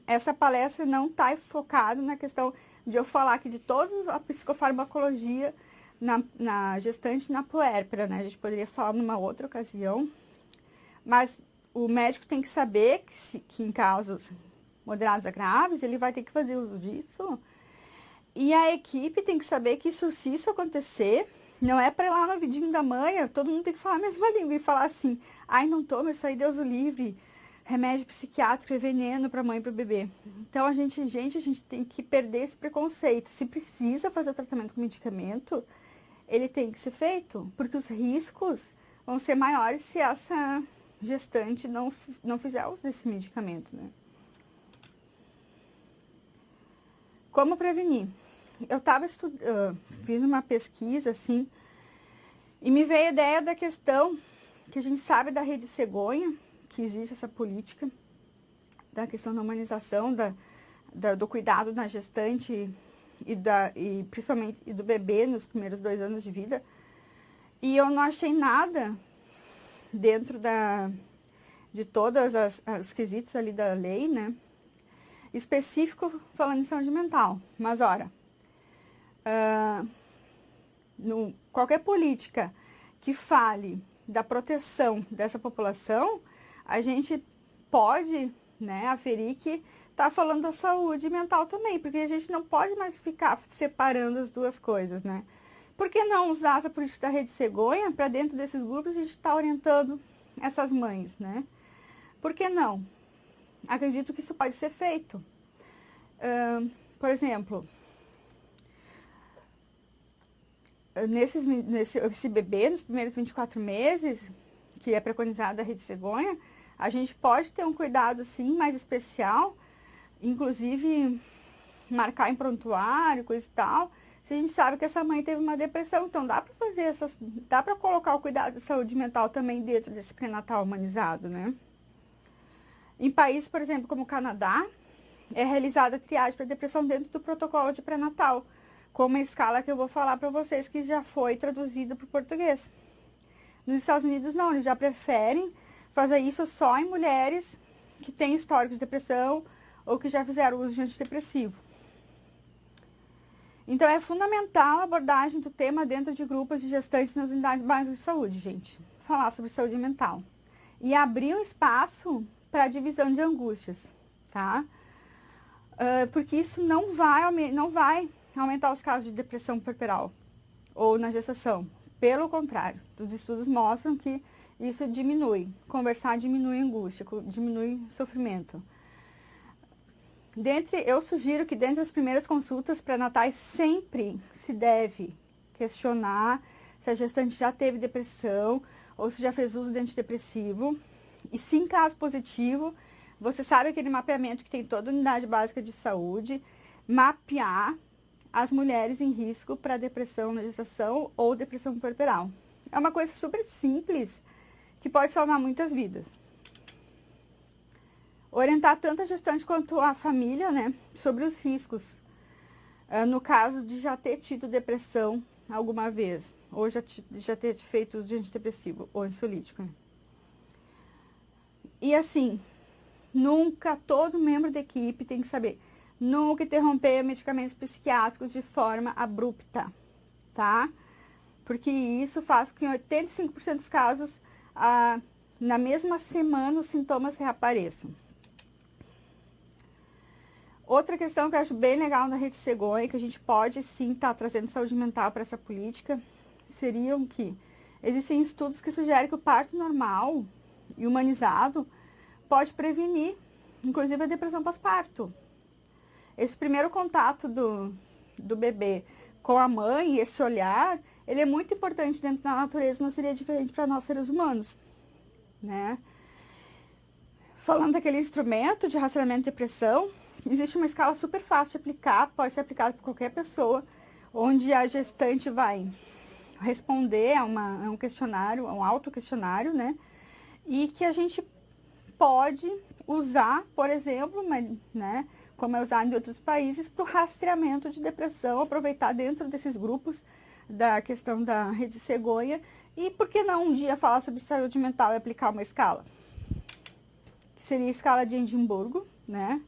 essa palestra não está focada na questão de eu falar aqui de toda a psicofarmacologia na gestante e na puérpera, né? A gente poderia falar numa outra ocasião, mas o médico tem que saber que em casos moderados a graves, ele vai ter que fazer uso disso. E a equipe tem que saber que se isso acontecer, não é para ir lá no vidinho da mãe, todo mundo tem que falar a mesma língua e falar assim, ai, não toma isso aí, Deus o livre, remédio psiquiátrico é veneno para a mãe e para o bebê. Então, a gente tem que perder esse preconceito. Se precisa fazer o tratamento com medicamento, ele tem que ser feito, porque os riscos vão ser maiores se essa gestante não fizer uso desse medicamento, né? Como prevenir? Eu fiz uma pesquisa, assim, e me veio a ideia da questão que a gente sabe da rede cegonha, que existe essa política, da questão da humanização, do cuidado na gestante e principalmente do bebê nos primeiros 2 anos de vida. E eu não achei nada dentro de todas as quesitos ali da lei, né? Específico falando em saúde mental. Mas, ora, qualquer política que fale da proteção dessa população, a gente pode, né, aferir que está falando da saúde mental também, porque a gente não pode mais ficar separando as duas coisas, né? Por que não usar essa política da rede cegonha para dentro desses grupos a gente está orientando essas mães, né? Por que não? Acredito que isso pode ser feito. Por exemplo, esse bebê, nos primeiros 24 meses, que é preconizada a rede cegonha, a gente pode ter um cuidado, sim, mais especial, inclusive marcar em prontuário, coisa e tal, se a gente sabe que essa mãe teve uma depressão. Então, dá para colocar o cuidado de saúde mental também dentro desse pré-natal humanizado, né? Em países, por exemplo, como o Canadá, é realizada a triagem para depressão dentro do protocolo de pré-natal, com uma escala que eu vou falar para vocês que já foi traduzida para o português. Nos Estados Unidos, não, eles já preferem fazer isso só em mulheres que têm histórico de depressão ou que já fizeram uso de antidepressivo. Então, é fundamental a abordagem do tema dentro de grupos de gestantes nas unidades básicas de saúde, gente. Falar sobre saúde mental. E abrir um espaço para a divisão de angústias, tá? Porque isso não vai aumentar os casos de depressão puerperal ou na gestação. Pelo contrário, os estudos mostram que isso diminui. Conversar diminui a angústia, diminui o sofrimento. Eu sugiro que dentre as primeiras consultas pré-natais sempre se deve questionar se a gestante já teve depressão ou se já fez uso de antidepressivo. E se em caso positivo, você sabe aquele mapeamento que tem toda a unidade básica de saúde, mapear as mulheres em risco para depressão na gestação ou depressão puerperal. É uma coisa super simples que pode salvar muitas vidas. Orientar tanto a gestante quanto a família, né, sobre os riscos, no caso de já ter tido depressão alguma vez, ou já ter feito uso de antidepressivo ou ansiolítico. E assim, nunca, todo membro da equipe tem que saber, nunca interromper medicamentos psiquiátricos de forma abrupta, tá? Porque isso faz com que em 85% dos casos, na mesma semana, os sintomas reapareçam. Outra questão que eu acho bem legal na rede cegonha, que a gente pode sim estar trazendo saúde mental para essa política, seriam que existem estudos que sugerem que o parto normal e humanizado pode prevenir, inclusive, a depressão pós-parto. Esse primeiro contato do bebê com a mãe, esse olhar, ele é muito importante dentro da natureza, não seria diferente para nós seres humanos, né? Falando daquele instrumento de rastreamento de depressão, existe uma escala super fácil de aplicar, pode ser aplicada por qualquer pessoa, onde a gestante vai responder a um questionário, a um autoquestionário, né? e que a gente pode usar, por exemplo, né, como é usado em outros países, para o rastreamento de depressão, aproveitar dentro desses grupos da questão da rede cegonha. E por que não um dia falar sobre saúde mental e aplicar uma escala? Que seria a escala de Edimburgo, né?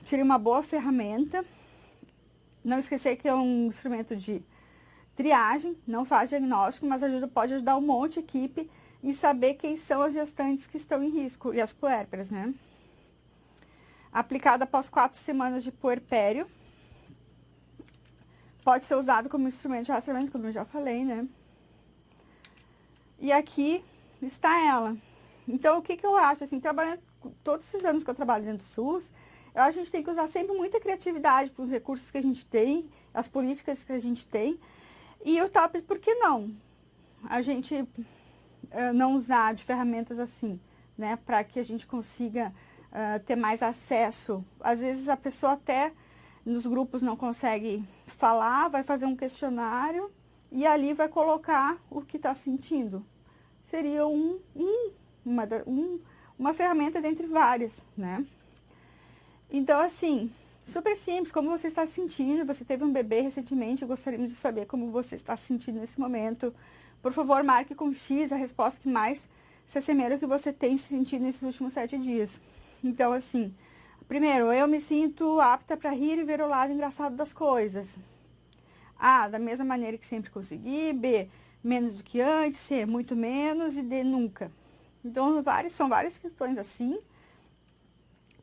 Seria uma boa ferramenta. Não esquecer que é um instrumento de triagem, não faz diagnóstico, mas pode ajudar um monte de equipe em saber quem são as gestantes que estão em risco e as puérperas, né? Aplicado após 4 semanas de puerpério. Pode ser usado como instrumento de rastreamento, como eu já falei, né? E aqui está ela. Então, o que eu acho? Assim, trabalhando todos esses anos que eu trabalho dentro do SUS, eu acho que a gente tem que usar sempre muita criatividade para os recursos que a gente tem, as políticas que a gente tem. E eu tava, por que não? A gente não usar de ferramentas assim, né? Para que a gente consiga ter mais acesso. Às vezes a pessoa até nos grupos não consegue falar, vai fazer um questionário e ali vai colocar o que está sentindo. Seria uma ferramenta dentre várias, né? Então, assim, super simples, como você está se sentindo, você teve um bebê recentemente, gostaríamos de saber como você está se sentindo nesse momento. Por favor, marque com X a resposta que mais se assemelha ao que você tem se sentido nesses últimos 7 dias. Então, assim, primeiro, eu me sinto apta para rir e ver o lado engraçado das coisas. A, da mesma maneira que sempre consegui. B, menos do que antes. C, muito menos. E D, nunca. Então, são várias questões assim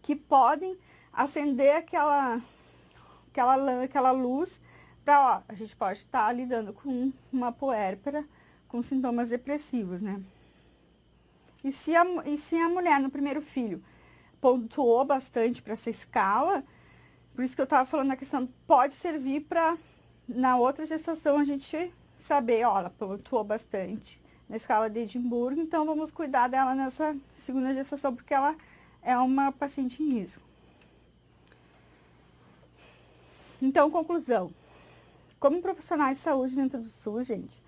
que podem acender aquela luz para, a gente pode estar lidando com uma puérpera com sintomas depressivos, né? E se a mulher no primeiro filho pontuou bastante para essa escala, por isso que eu estava falando na questão, pode servir para, na outra gestação, a gente saber, ó, ela pontuou bastante na escala de Edimburgo, então vamos cuidar dela nessa segunda gestação, porque ela é uma paciente em risco. Então, conclusão. Como profissionais de saúde dentro do SUS, gente,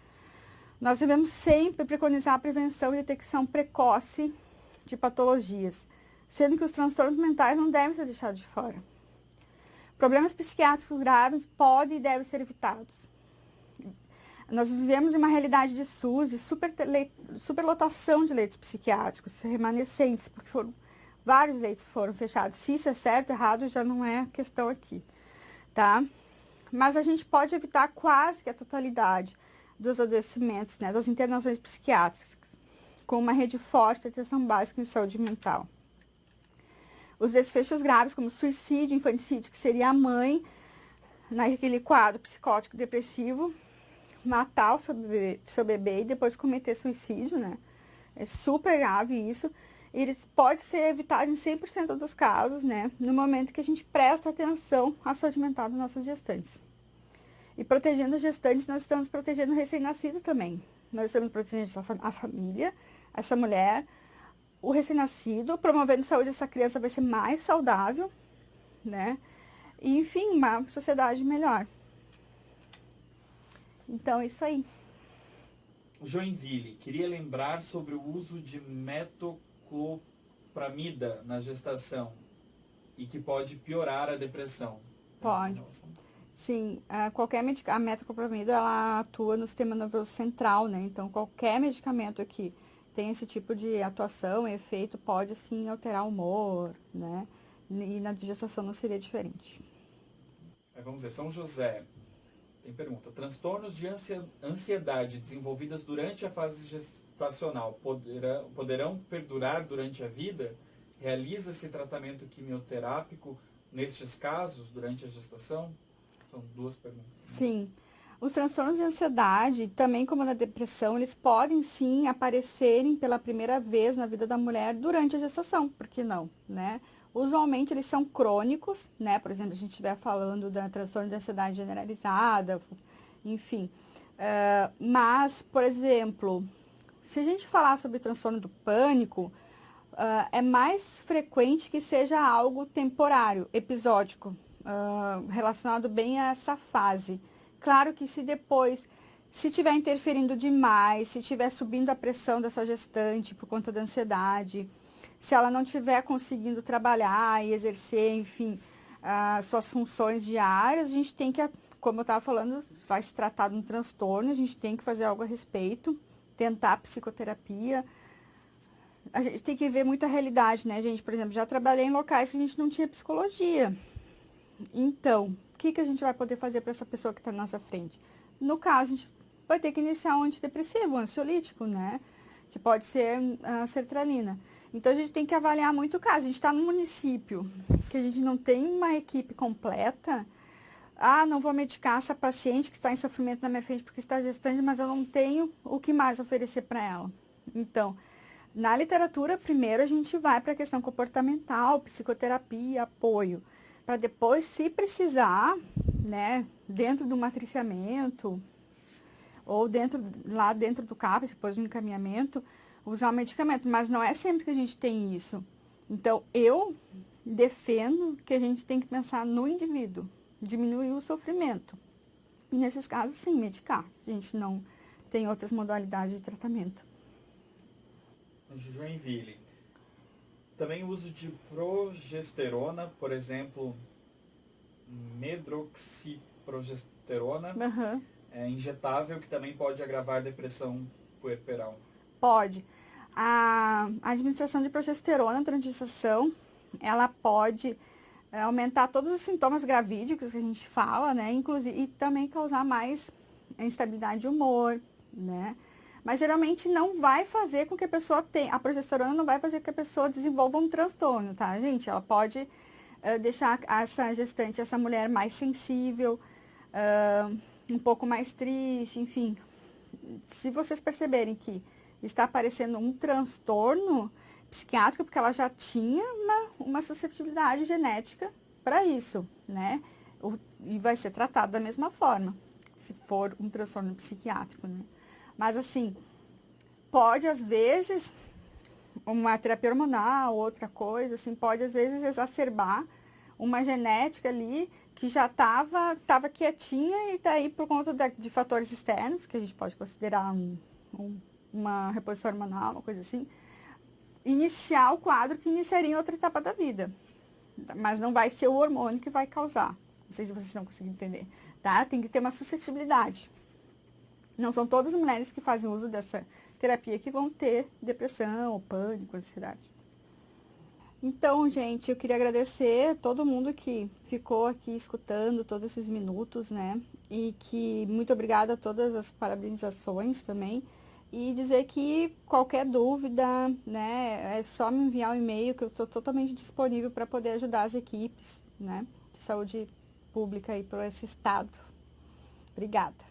nós devemos sempre preconizar a prevenção e detecção precoce de patologias, sendo que os transtornos mentais não devem ser deixados de fora. Problemas psiquiátricos graves podem e devem ser evitados. Nós vivemos em uma realidade de SUS, de superlotação de leitos psiquiátricos remanescentes, porque vários leitos foram fechados. Se isso é certo ou errado, já não é questão aqui, tá? Mas a gente pode evitar quase que a totalidade dos adoecimentos, né, das internações psiquiátricas, com uma rede forte de atenção básica em saúde mental. Os desfechos graves, como suicídio, infanticídio, que seria a mãe, naquele quadro psicótico depressivo, matar o seu bebê e depois cometer suicídio, né? É super grave isso. Eles podem ser evitados em 100% dos casos, né? No momento que a gente presta atenção à saúde mental das nossas gestantes. E protegendo as gestantes, nós estamos protegendo o recém-nascido também. Nós estamos protegendo a família, essa mulher, o recém-nascido, promovendo saúde, essa criança vai ser mais saudável, né? E, enfim, uma sociedade melhor. Então, é isso aí. Joinville, queria lembrar sobre o uso de metoclopramida na gestação e que pode piorar a depressão. Pode. Sim, a metoclopramida, ela atua no sistema nervoso central, né? Então, qualquer medicamento que tem esse tipo de atuação e efeito pode, sim, alterar o humor, né? E na gestação não seria diferente. Vamos ver, São José. Tem pergunta. Transtornos de ansiedade desenvolvidas durante a fase gestacional poderão perdurar durante a vida? Realiza-se tratamento quimioterápico nestes casos durante a gestação? São 2 perguntas. Sim. Os transtornos de ansiedade, também como na depressão, eles podem sim aparecerem pela primeira vez na vida da mulher durante a gestação, por que não, né? Usualmente eles são crônicos, né? Por exemplo, a gente estiver falando da transtorno de ansiedade generalizada, enfim. Mas, por exemplo, se a gente falar sobre transtorno do pânico, é mais frequente que seja algo temporário, episódico, relacionado bem a essa fase. Claro que se depois Se estiver interferindo demais, se estiver subindo a pressão dessa gestante por conta da ansiedade, se ela não estiver conseguindo trabalhar e exercer, enfim, as suas funções diárias, a gente tem que, como eu estava falando, vai se tratar de um transtorno, a gente tem que fazer algo a respeito, tentar psicoterapia. A gente tem que ver muita realidade, né, gente? Por exemplo, já trabalhei em locais que a gente não tinha psicologia. Então, o que a gente vai poder fazer para essa pessoa que está na nossa frente? No caso, a gente vai ter que iniciar um antidepressivo, um ansiolítico, né? Que pode ser a sertralina. Então, a gente tem que avaliar muito o caso. A gente está num município que a gente não tem uma equipe completa. Ah, não vou medicar essa paciente que está em sofrimento na minha frente porque está gestante, mas eu não tenho o que mais oferecer para ela. Então, na literatura, primeiro a gente vai para a questão comportamental, psicoterapia, apoio. Para depois, se precisar, né, dentro do matriciamento, ou lá dentro do CAPS, depois do encaminhamento, usar o medicamento. Mas não é sempre que a gente tem isso. Então, eu defendo que a gente tem que pensar no indivíduo, diminuir o sofrimento. E nesses casos, sim, medicar. A gente não tem outras modalidades de tratamento. Joinville. Também o uso de progesterona, por exemplo, medroxiprogesterona, injetável, que também pode agravar depressão puerperal. Pode. A administração de progesterona durante a gestação, ela pode aumentar todos os sintomas gravídicos que a gente fala, né? Inclusive, e também causar mais instabilidade de humor, né? Mas geralmente não vai fazer com que a pessoa tenha, a progesterona não vai fazer com que a pessoa desenvolva um transtorno, tá, gente? Ela pode deixar essa gestante, essa mulher mais sensível, um pouco mais triste, enfim. Se vocês perceberem que está aparecendo um transtorno psiquiátrico, porque ela já tinha uma suscetibilidade genética para isso, né? E vai ser tratado da mesma forma, se for um transtorno psiquiátrico, né? Mas assim, pode às vezes, uma terapia hormonal, outra coisa, assim, pode às vezes exacerbar uma genética ali que já estava quietinha e daí por conta de fatores externos, que a gente pode considerar uma reposição hormonal, uma coisa assim, iniciar o quadro que iniciaria em outra etapa da vida. Mas não vai ser o hormônio que vai causar. Não sei se vocês estão conseguindo entender, tá? Tem que ter uma suscetibilidade. Não são todas as mulheres que fazem uso dessa terapia que vão ter depressão, ou pânico, ansiedade. Então, gente, eu queria agradecer a todo mundo que ficou aqui escutando todos esses minutos, né? E que muito obrigada a todas as parabenizações também. E dizer que qualquer dúvida, né, é só me enviar um e-mail que eu estou totalmente disponível para poder ajudar as equipes, né, de saúde pública aí para esse estado. Obrigada.